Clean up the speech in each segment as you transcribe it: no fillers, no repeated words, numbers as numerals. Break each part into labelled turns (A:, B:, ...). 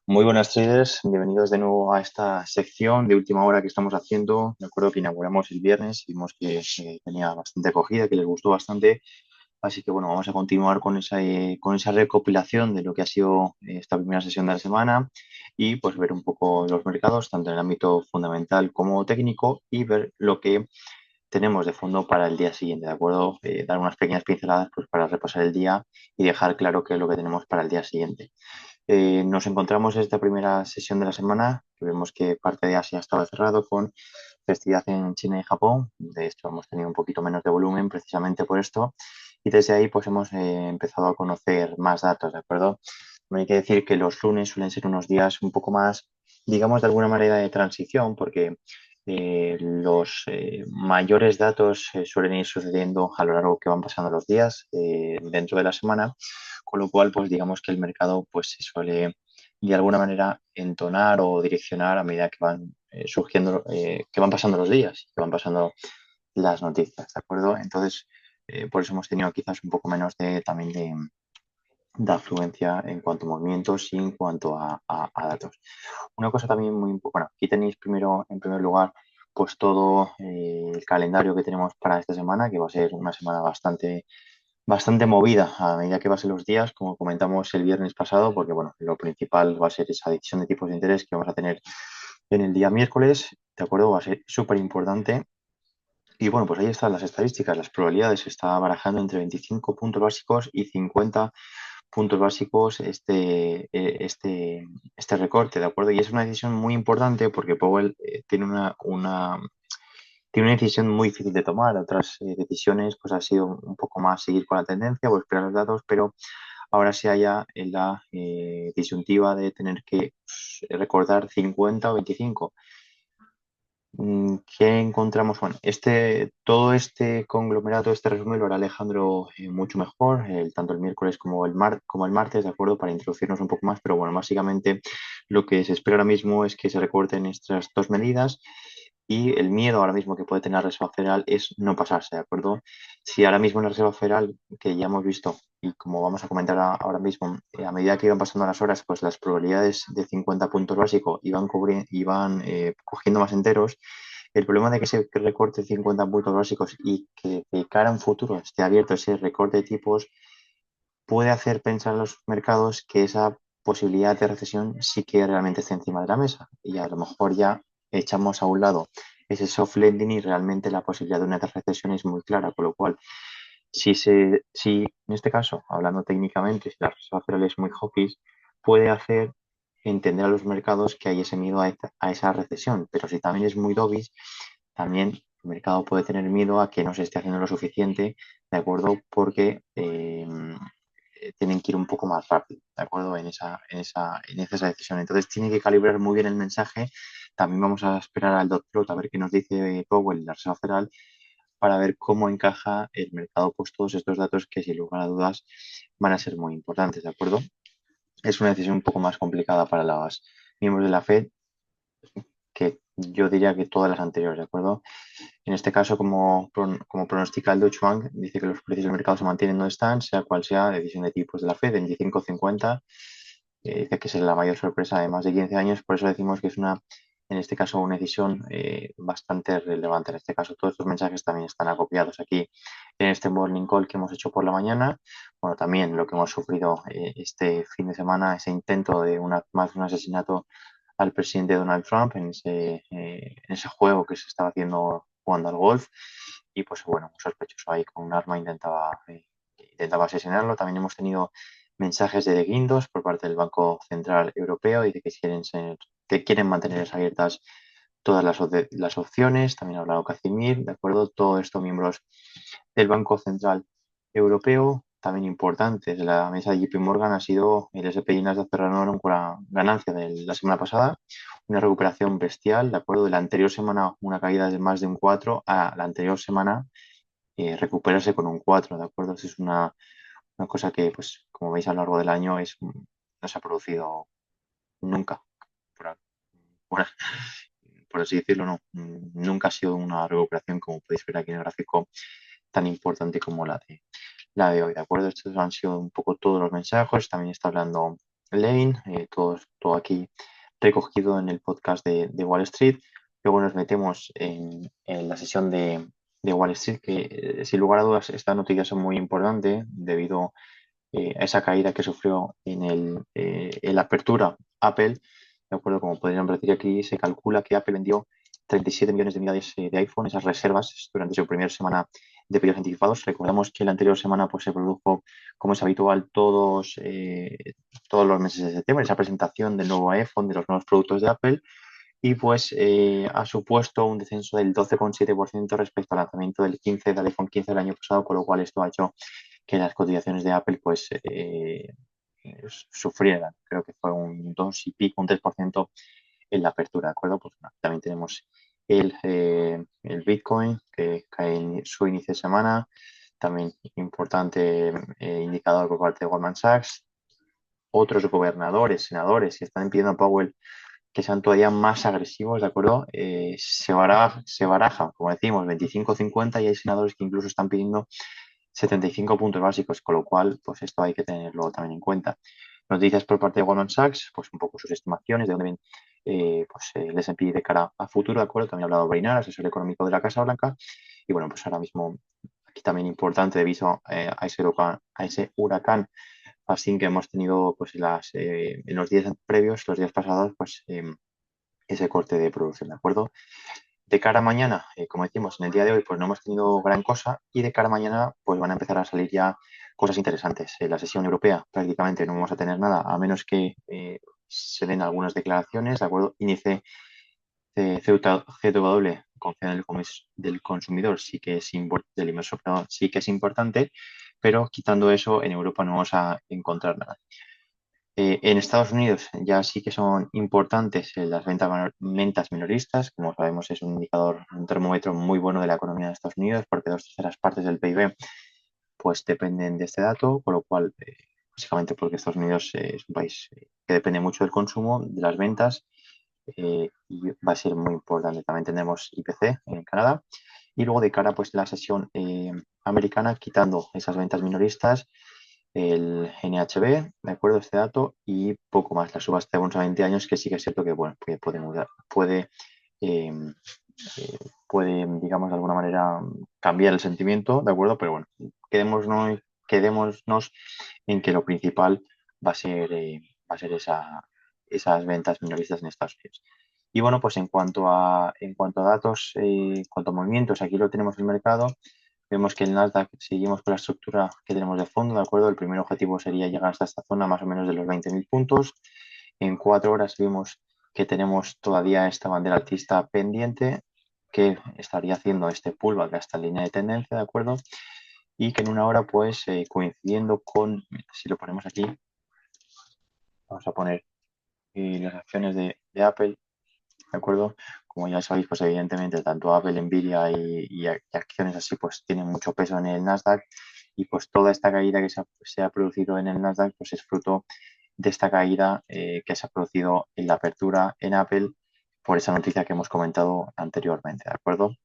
A: Muy buenas traders, bienvenidos de nuevo a esta sección de última hora que estamos haciendo. Me acuerdo que inauguramos el viernes y vimos que tenía bastante acogida, que les gustó bastante. Así que bueno, vamos a continuar con esa recopilación de lo que ha sido esta primera sesión de la semana y pues ver un poco los mercados, tanto en el ámbito fundamental como técnico, y ver lo que tenemos de fondo para el día siguiente, ¿de acuerdo? Dar unas pequeñas pinceladas pues para repasar el día y dejar claro qué es lo que tenemos para el día siguiente. Nos encontramos en esta primera sesión de la semana, que vemos que parte de Asia estaba cerrado con festividad en China y Japón. De hecho, hemos tenido un poquito menos de volumen precisamente por esto. Y desde ahí pues hemos empezado a conocer más datos, ¿de acuerdo? Bueno, hay que decir que los lunes suelen ser unos días un poco más, digamos, de alguna manera de transición, porque los mayores datos suelen ir sucediendo a lo largo que van pasando los días dentro de la semana, con lo cual, pues digamos que el mercado pues se suele de alguna manera entonar o direccionar a medida que van surgiendo, que van pasando los días, que van pasando las noticias, ¿de acuerdo? Entonces, por eso hemos tenido quizás un poco menos de también de afluencia en cuanto a movimientos y en cuanto a datos. Una cosa también muy importante, bueno, aquí tenéis primero, en primer lugar, pues todo el calendario que tenemos para esta semana, que va a ser una semana bastante movida a medida que pasen los días, como comentamos el viernes pasado, porque bueno, lo principal va a ser esa decisión de tipos de interés que vamos a tener en el día miércoles, ¿de acuerdo? Va a ser súper importante. Y bueno, pues ahí están las estadísticas, las probabilidades. Se está barajando entre 25 puntos básicos y 50 puntos básicos este recorte, ¿de acuerdo? Y es una decisión muy importante porque Powell tiene tiene una decisión muy difícil de tomar. Otras decisiones pues ha sido un poco más seguir con la tendencia o esperar los datos, pero ahora se halla en la disyuntiva de tener que recortar 50 o 25. ¿Qué encontramos? Bueno, todo este conglomerado, este resumen lo hará Alejandro mucho mejor, tanto el miércoles como el martes, ¿de acuerdo? Para introducirnos un poco más, pero bueno, básicamente lo que se espera ahora mismo es que se recorten estas dos medidas y el miedo ahora mismo que puede tener la Reserva Federal es no pasarse, ¿de acuerdo? Si ahora mismo en la Reserva Federal, que ya hemos visto y como vamos a comentar ahora mismo, a medida que iban pasando las horas, pues las probabilidades de 50 puntos básicos iban cogiendo más enteros. El problema de que se recorte 50 puntos básicos y que de cara a un futuro esté abierto ese recorte de tipos puede hacer pensar a los mercados que esa posibilidad de recesión sí que realmente está encima de la mesa. Y a lo mejor ya echamos a un lado ese soft landing y realmente la posibilidad de una recesión es muy clara, con lo cual si en este caso, hablando técnicamente, si la Reserva Federal es muy hawkish, puede hacer entender a los mercados que hay ese miedo a esa recesión, pero si también es muy dovish, también el mercado puede tener miedo a que no se esté haciendo lo suficiente, ¿de acuerdo? Porque tienen que ir un poco más rápido, ¿de acuerdo? En esa decisión. Entonces tiene que calibrar muy bien el mensaje. También vamos a esperar al dot plot a ver qué nos dice Powell, la Reserva Federal, para ver cómo encaja el mercado pues todos estos datos que sin lugar a dudas van a ser muy importantes, ¿de acuerdo? Es una decisión un poco más complicada para los miembros de la Fed que yo diría que todas las anteriores, ¿de acuerdo? En este caso, como pronostica el Deutsche Bank, dice que los precios del mercado se mantienen donde están, sea cual sea la decisión de tipos de la Fed, 25-50, dice que es la mayor sorpresa de más de 15 años, por eso decimos que es en este caso, una decisión bastante relevante. En este caso, todos estos mensajes también están acopiados aquí en este morning call que hemos hecho por la mañana. Bueno, también lo que hemos sufrido este fin de semana, ese intento de más de un asesinato al presidente Donald Trump en ese juego que se estaba haciendo jugando al golf. Y pues bueno, un sospechoso ahí con un arma intentaba asesinarlo. También hemos tenido mensajes de guindos por parte del Banco Central Europeo y de que quieren mantener abiertas todas las opciones. También ha hablado Casimir, ¿de acuerdo? Todo esto miembros del Banco Central Europeo. También importante de la mesa de JP Morgan ha sido el S&P y Nasdaq cerraron con la ganancia de la semana pasada, una recuperación bestial, ¿de acuerdo? De la anterior semana una caída de más de un 4 a la anterior semana recuperarse con un 4, ¿de acuerdo? Eso es una cosa que, pues, como veis a lo largo del año, no se ha producido nunca. Por, por- por así decirlo, no. Nunca ha sido una recuperación, como podéis ver aquí en el gráfico, tan importante como la de hoy, ¿de acuerdo? Estos han sido un poco todos los mensajes. También está hablando Lane, todo aquí recogido en el podcast de Wall Street. Luego nos metemos en la sesión de Wall Street, que sin lugar a dudas esta noticia es muy importante debido a esa caída que sufrió en la apertura Apple. De acuerdo, como podríamos decir aquí, se calcula que Apple vendió 37 millones de unidades de iPhone, esas reservas, durante su primera semana de pedidos anticipados. Recordamos que la anterior semana pues, se produjo, como es habitual, todos los meses de septiembre, esa presentación del nuevo iPhone, de los nuevos productos de Apple, y pues ha supuesto un descenso del 12,7% respecto al lanzamiento del iPhone 15 del año pasado, con lo cual esto ha hecho que las cotizaciones de Apple pues sufrieran. Creo que fue un 2 y pico, un 3% en la apertura, ¿de acuerdo? Pues bueno, también tenemos el Bitcoin que cae en su inicio de semana, también importante indicador por parte de Goldman Sachs. Otros gobernadores, senadores que están pidiendo a Powell que sean todavía más agresivos, ¿de acuerdo? Se baraja, como decimos, 25-50 y hay senadores que incluso están pidiendo 75 puntos básicos, con lo cual, pues esto hay que tenerlo también en cuenta. Noticias por parte de Goldman Sachs, pues un poco sus estimaciones, de dónde ven pues, el S&P de cara a futuro, ¿de acuerdo? También ha hablado Brainard, asesor económico de la Casa Blanca, y bueno, pues ahora mismo aquí también importante debido a ese huracán así que hemos tenido pues en los días previos, los días pasados, pues ese corte de producción, ¿de acuerdo? De cara a mañana, como decimos, en el día de hoy pues no hemos tenido gran cosa y de cara a mañana pues van a empezar a salir ya cosas interesantes. En la sesión europea prácticamente no vamos a tener nada a menos que se den algunas declaraciones, ¿de acuerdo? Índice CW, confianza del consumidor, del inversor, perdón, sí que es importante, pero quitando eso, en Europa no vamos a encontrar nada. En Estados Unidos ya sí que son importantes las ventas minoristas. Como sabemos, es un indicador, un termómetro muy bueno de la economía de Estados Unidos, porque dos terceras partes del PIB pues dependen de este dato, con lo cual, básicamente porque Estados Unidos es un país que depende mucho del consumo, de las ventas, y va a ser muy importante. También tenemos IPC en Canadá. Y luego de cara pues la sesión americana, quitando esas ventas minoristas, el NHB, de acuerdo, este dato, y poco más. La subasta de bonos a 20 años, que sí que es cierto que, bueno, que puede mudar, eh, digamos, de alguna manera cambiar el sentimiento, ¿de acuerdo? Pero bueno, quedémonos en que lo principal va a ser esas ventas minoristas en Estados Unidos. Y bueno, pues en cuanto a datos, en cuanto a movimientos, aquí lo tenemos en el mercado. Vemos que el Nasdaq seguimos con la estructura que tenemos de fondo, ¿de acuerdo? El primer objetivo sería llegar hasta esta zona más o menos de los 20.000 puntos. En 4 horas vimos que tenemos todavía esta bandera alcista pendiente que estaría haciendo este pullback a esta línea de tendencia, ¿de acuerdo? Y que en una hora, pues coincidiendo con, si lo ponemos aquí, vamos a poner las acciones de Apple, ¿de acuerdo? Como ya sabéis, pues evidentemente tanto Apple, Nvidia y acciones así, pues tienen mucho peso en el Nasdaq y pues toda esta caída que se ha producido en el Nasdaq, pues es fruto de esta caída que se ha producido en la apertura en Apple por esa noticia que hemos comentado anteriormente, ¿de acuerdo?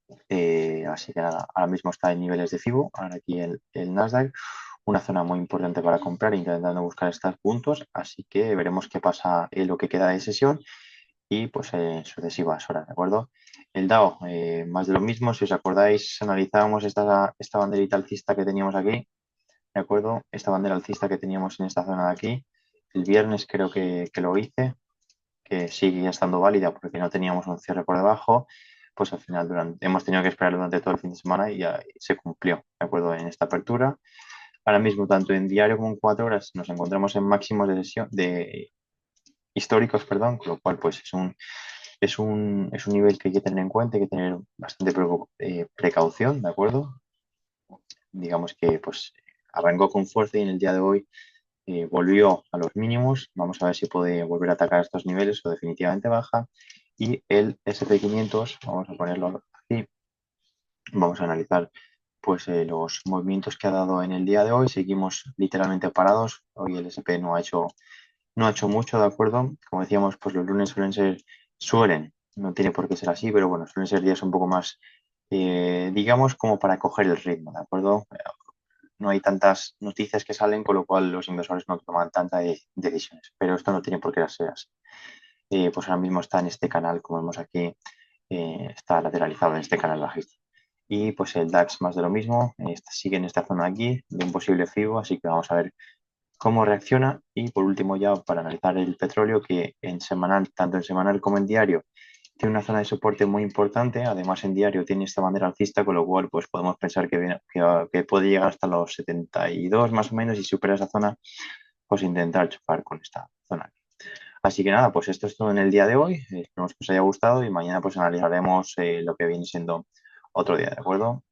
A: Así que nada, ahora mismo está en niveles de FIBO, ahora aquí el Nasdaq, una zona muy importante para comprar, intentando buscar estos puntos, así que veremos qué pasa en lo que queda de sesión y pues en sucesivas horas, ¿de acuerdo? El DAO, más de lo mismo, si os acordáis, analizábamos esta banderita alcista que teníamos aquí, ¿de acuerdo? Esta bandera alcista que teníamos en esta zona de aquí, el viernes creo que lo hice, que sigue estando válida porque no teníamos un cierre por debajo, pues al final hemos tenido que esperar durante todo el fin de semana y ya se cumplió, ¿de acuerdo? En esta apertura. Ahora mismo, tanto en diario como en 4 horas, nos encontramos en máximos de sesión, históricos, perdón, con lo cual pues es un nivel que hay que tener en cuenta, hay que tener bastante precaución, ¿de acuerdo? Digamos que pues arrancó con fuerza y en el día de hoy volvió a los mínimos. Vamos a ver si puede volver a atacar estos niveles o definitivamente baja. Y el SP 500, vamos a ponerlo aquí, vamos a analizar pues los movimientos que ha dado en el día de hoy. Seguimos literalmente parados. Hoy el SP no ha hecho mucho, ¿de acuerdo? Como decíamos, pues los lunes no tiene por qué ser así, pero bueno, suelen ser días un poco más, digamos, como para coger el ritmo, ¿de acuerdo? no hay tantas noticias que salen, con lo cual los inversores no toman tantas decisiones. Pero esto no tiene por qué ser así. Pues ahora mismo está en este canal, como vemos aquí, está lateralizado en este canal bajista. Y pues el DAX más de lo mismo, sigue en esta zona aquí de un posible FIBO, así que vamos a ver cómo reacciona. Y por último ya para analizar el petróleo, que en semanal, tanto en semanal como en diario, tiene una zona de soporte muy importante. Además en diario tiene esta bandera alcista, con lo cual pues podemos pensar que puede llegar hasta los 72 más o menos, y si supera esa zona, pues intentar chupar con esta zona. Así que nada, pues esto es todo en el día de hoy. Esperemos que os haya gustado y mañana pues analizaremos lo que viene siendo otro día, ¿de acuerdo?